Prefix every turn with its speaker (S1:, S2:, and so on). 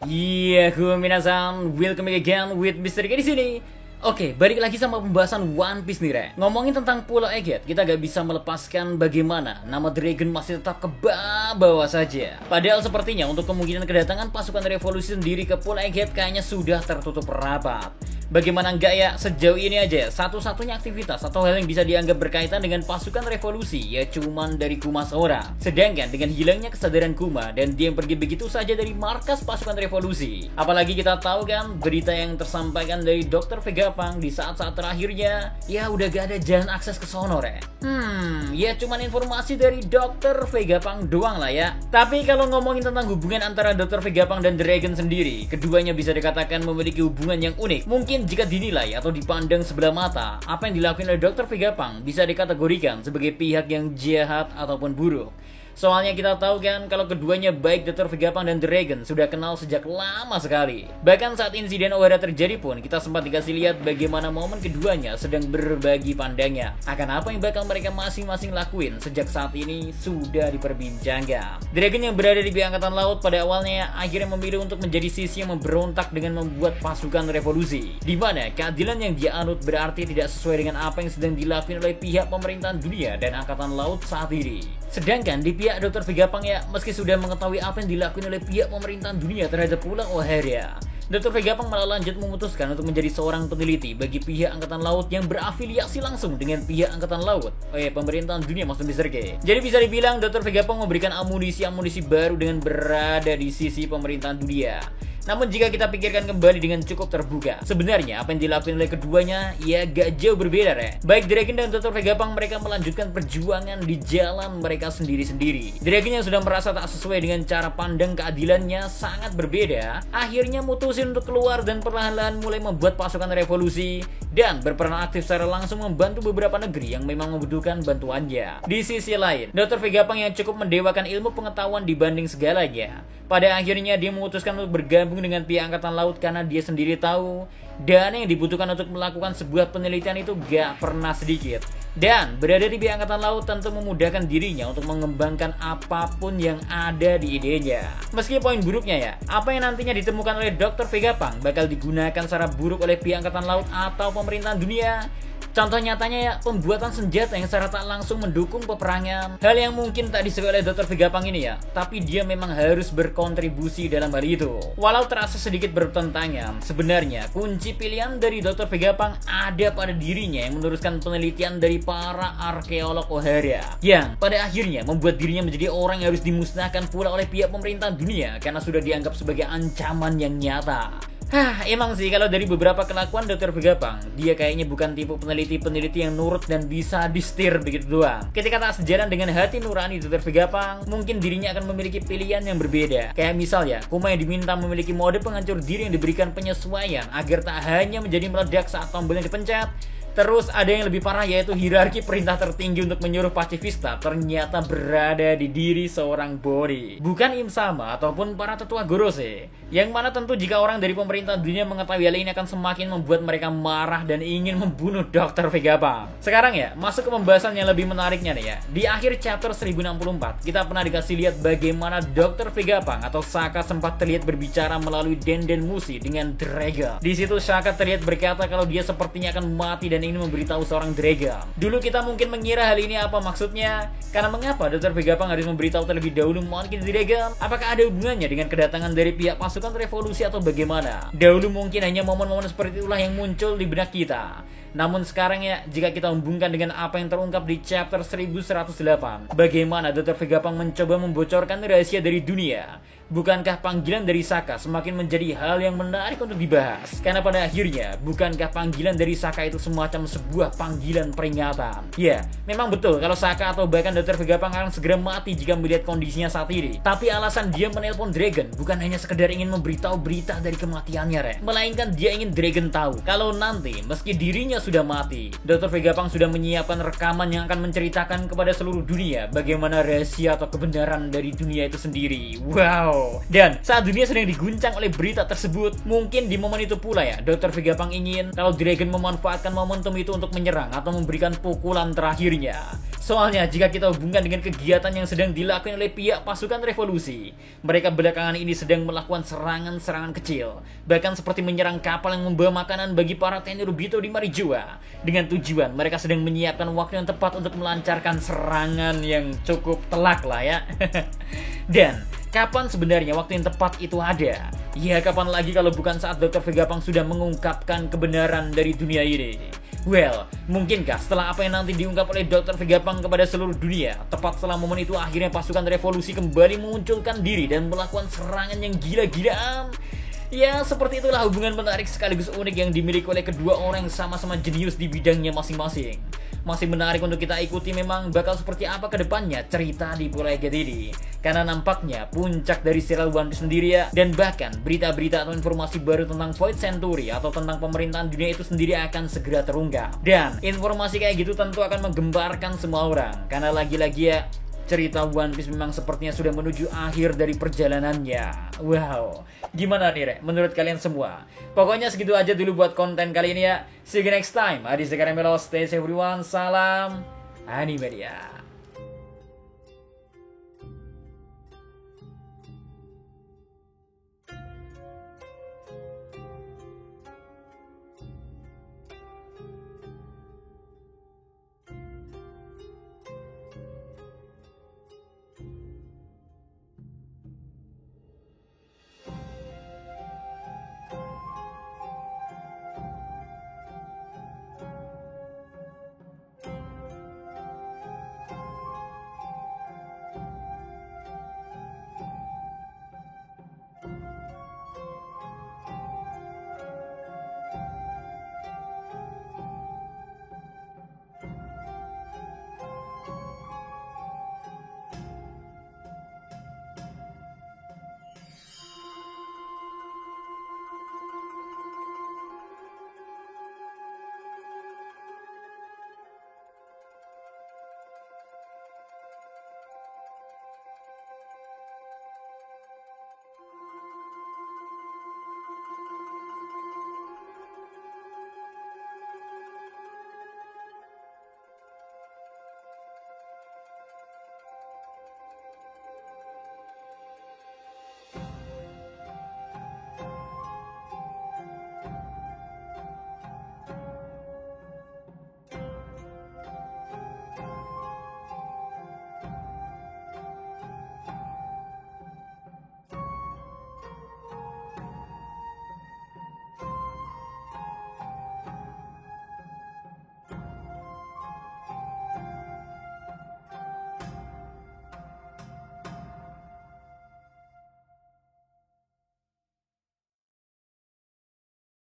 S1: Iya, minasan, welcome again with Mr. K di sini. Oke, balik lagi sama pembahasan One Piece nih, Re. Ngomongin tentang Pulau Egghead, kita gak bisa melepaskan bagaimana nama Dragon masih tetap ke bawah saja. Padahal sepertinya untuk kemungkinan kedatangan pasukan revolusi sendiri ke Pulau Egghead kayaknya sudah tertutup rapat. Bagaimana enggak ya, sejauh ini aja satu-satunya aktivitas atau hal yang bisa dianggap berkaitan dengan pasukan revolusi ya cuman dari Kuma seorang. Sedangkan dengan hilangnya kesadaran Kuma dan dia yang pergi begitu saja dari markas pasukan revolusi. Apalagi kita tahu kan berita yang tersampaikan dari Dr. Vegapunk di saat-saat terakhirnya ya udah gak ada jalan akses ke sono, Re. Ya cuman informasi dari Dr. Vegapunk doang lah ya. Tapi kalau ngomongin tentang hubungan antara Dr. Vegapunk dan Dragon sendiri, keduanya bisa dikatakan memiliki hubungan yang unik. Mungkin jika dinilai atau dipandang sebelah mata, apa yang dilakukan oleh Dr. Vegapunk bisa dikategorikan sebagai pihak yang jahat ataupun buruk. Soalnya kita tahu kan kalau keduanya baik Dr. Vegapunk dan Dragon sudah kenal sejak lama sekali. Bahkan saat insiden Ohara terjadi pun kita sempat dikasih lihat bagaimana momen keduanya sedang berbagi pandangnya akan apa yang bakal mereka masing-masing lakuin sejak saat ini sudah diperbincangkan. Dragon yang berada di pihak angkatan laut pada awalnya akhirnya memilih untuk menjadi sisi yang memberontak dengan membuat pasukan revolusi, di mana keadilan yang dia anut berarti tidak sesuai dengan apa yang sedang dilakukan oleh pihak pemerintahan dunia dan angkatan laut saat ini. Sedangkan di pihak Dr. Vegapunk ya, meski sudah mengetahui apa yang dilakukan oleh pihak pemerintahan dunia terhadap Pulau Ohara, Dr. Vegapunk malah lanjut memutuskan untuk menjadi seorang peneliti bagi pihak angkatan laut yang berafiliasi langsung dengan pihak angkatan laut pemerintahan dunia maksud Mr. K. Jadi bisa dibilang Dr. Vegapunk memberikan amunisi baru dengan berada di sisi pemerintahan dunia. Namun jika kita pikirkan kembali dengan cukup terbuka, sebenarnya apa yang dilakukan oleh keduanya ya gak jauh berbeda, Re. Baik Dragon dan Dr. Vegapunk mereka melanjutkan perjuangan di jalan mereka sendiri-sendiri. Dragon yang sudah merasa tak sesuai dengan cara pandang keadilannya sangat berbeda, akhirnya mutusin untuk keluar dan perlahan-lahan mulai membuat pasukan revolusi dan berperan aktif secara langsung membantu beberapa negeri yang memang membutuhkan bantuannya. Di sisi lain, Dr. Vegapunk yang cukup mendewakan ilmu pengetahuan dibanding segalanya, pada akhirnya dia memutuskan untuk bergabung dengan pihak angkatan laut karena dia sendiri tahu dana yang dibutuhkan untuk melakukan sebuah penelitian itu gak pernah sedikit. Dan berada di pihak angkatan laut tentu memudahkan dirinya untuk mengembangkan apapun yang ada di idenya. Meski poin buruknya ya, apa yang nantinya ditemukan oleh Dr. Vegapunk bakal digunakan secara buruk oleh pihak angkatan laut atau pemerintahan dunia. Contoh nyatanya ya, pembuatan senjata yang secara tak langsung mendukung peperangan. Hal yang mungkin tak disukai oleh Dr. Vegapunk ini ya, tapi dia memang harus berkontribusi dalam hal itu. Walau terasa sedikit bertentangan, sebenarnya kunci pilihan dari Dr. Vegapunk ada pada dirinya yang meneruskan penelitian dari para arkeolog Ohara, yang pada akhirnya membuat dirinya menjadi orang yang harus dimusnahkan pula oleh pihak pemerintahan dunia karena sudah dianggap sebagai ancaman yang nyata. Emang sih kalau dari beberapa kelakuan Dr. Vegapunk, dia kayaknya bukan tipe peneliti yang nurut dan bisa disetir begitu doang. Ketika tak sejalan dengan hati nurani Dr. Vegapunk, mungkin dirinya akan memiliki pilihan yang berbeda. Kayak misal ya, Kuma yang diminta memiliki mode penghancur diri yang diberikan penyesuaian agar tak hanya menjadi meledak saat tombolnya dipencet. Terus ada yang lebih parah yaitu hierarki perintah tertinggi untuk menyuruh pasifista ternyata berada di diri seorang Bori, bukan Im Sama ataupun para tetua Gorose. Yang mana tentu jika orang dari pemerintah dunia mengetahui hal ini akan semakin membuat mereka marah dan ingin membunuh Dr. Vegapunk. Sekarang ya, masuk ke pembahasan yang lebih menariknya nih ya. Di akhir chapter 1064, kita pernah dikasih lihat bagaimana Dr. Vegapunk atau Shaka sempat terlihat berbicara melalui Denden Mushi dengan Dragon. Di situ Shaka terlihat berkata kalau dia sepertinya akan mati dan ini memberitahu seorang Dragon. Dulu kita mungkin mengira hal ini apa maksudnya, karena mengapa Dr. Vegapunk harus memberitahu terlebih dahulu mungkin Dragon? Apakah ada hubungannya dengan kedatangan dari pihak pasukan revolusi atau bagaimana? Dahulu mungkin hanya momen-momen seperti itulah yang muncul di benak kita. Namun sekarang ya, jika kita hubungkan dengan apa yang terungkap di chapter 1108, bagaimana Dr. Vegapunk mencoba membocorkan rahasia dari dunia, bukankah panggilan dari Shaka semakin menjadi hal yang menarik untuk dibahas? Karena pada akhirnya, bukankah panggilan dari Shaka itu semacam sebuah panggilan peringatan? Ya, memang betul kalau Shaka atau bahkan Dr. Vegapunk akan segera mati jika melihat kondisinya saat ini. Tapi alasan dia menelpon Dragon bukan hanya sekedar ingin memberitahu berita dari kematiannya, Re. Melainkan dia ingin Dragon tahu kalau nanti meski dirinya sudah mati, Dr. Vegapunk sudah menyiapkan rekaman yang akan menceritakan kepada seluruh dunia bagaimana rahasia atau kebenaran dari dunia itu sendiri. Wow. Dan saat dunia sedang diguncang oleh berita tersebut, mungkin di momen itu pula ya Dr. Vegapunk ingin kalau Dragon memanfaatkan momentum itu untuk menyerang atau memberikan pukulan terakhirnya. Soalnya jika kita hubungkan dengan kegiatan yang sedang dilakukan oleh pihak pasukan revolusi, mereka belakangan ini sedang melakukan serangan-serangan kecil, bahkan seperti menyerang kapal yang membawa makanan bagi para TNI Rubito di Marijua. Dengan tujuan mereka sedang menyiapkan waktu yang tepat untuk melancarkan serangan yang cukup telak lah ya. Dan kapan sebenarnya waktu yang tepat itu ada? Ya kapan lagi kalau bukan saat Dr. Vegapunk sudah mengungkapkan kebenaran dari dunia ini. Well, mungkinkah setelah apa yang nanti diungkap oleh Dr. Vegapunk kepada seluruh dunia, tepat setelah momen itu akhirnya pasukan revolusi kembali memunculkan diri dan melakukan serangan yang gila-gilaan? Ya, seperti itulah hubungan menarik sekaligus unik yang dimiliki oleh kedua orang yang sama-sama jenius di bidangnya masing-masing. Masih menarik untuk kita ikuti memang bakal seperti apa ke depannya cerita di Pulau Egghead ini. Karena nampaknya puncak dari serial One Piece sendiri ya, dan bahkan berita-berita atau informasi baru tentang Void Century atau tentang pemerintahan dunia itu sendiri akan segera terungkap. Dan informasi kayak gitu tentu akan menggembarkan semua orang. Karena lagi-lagi ya, cerita One Piece memang sepertinya sudah menuju akhir dari perjalanannya. Wow, gimana nih Rek, menurut kalian semua? Pokoknya segitu aja dulu buat konten kali ini ya. See you next time. Adi Sekarang Melo, stay safe everyone. Salam Animedia.